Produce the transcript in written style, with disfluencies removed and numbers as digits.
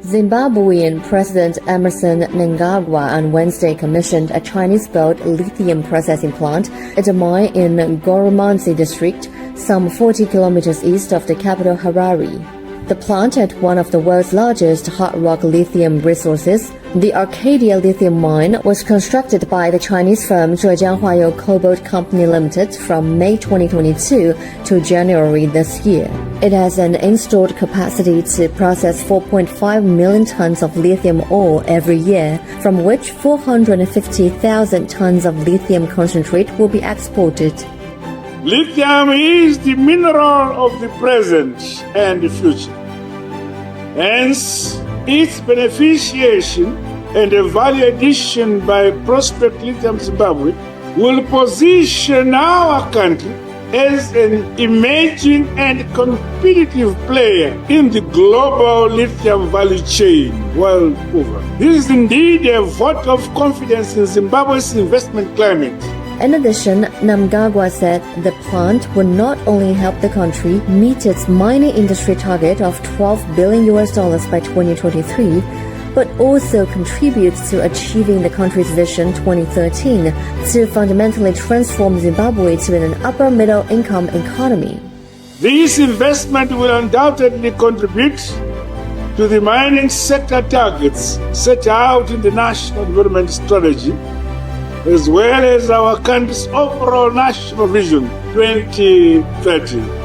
Zimbabwean President Emmerson Mnangagwa on Wednesday commissioned a Chinese-built lithium processing plant at a mine in Goromanzi district, some 40 kilometers east of the capital Harare. The plant at one of the world's largest hard rock lithium resources, the Arcadia lithium mine, was constructed by the Chinese firm Zhejiang Huayou Cobalt Company Limited from May 2022 to January this year. It has an installed capacity to process 4.5 million tons of lithium ore every year, from which 450,000 tons of lithium concentrate will be exported. Lithium is the mineral of the present and the future. Hence, its beneficiation and the value addition by Prospect Lithium Zimbabwe will position our country as an emerging and competitive player in the global lithium value chain world over. This is indeed a vote of confidence in Zimbabwe's investment climate. In addition, Mnangagwa said the plant will not only help the country meet its mining industry target of $12 billion by 2023, but also contribute to achieving the country's Vision 2013 to fundamentally transform Zimbabwe to an upper middle income economy. This investment will undoubtedly contribute to the mining sector targets set out in the National Development Strategy, as well as our country's overall National Vision 2030.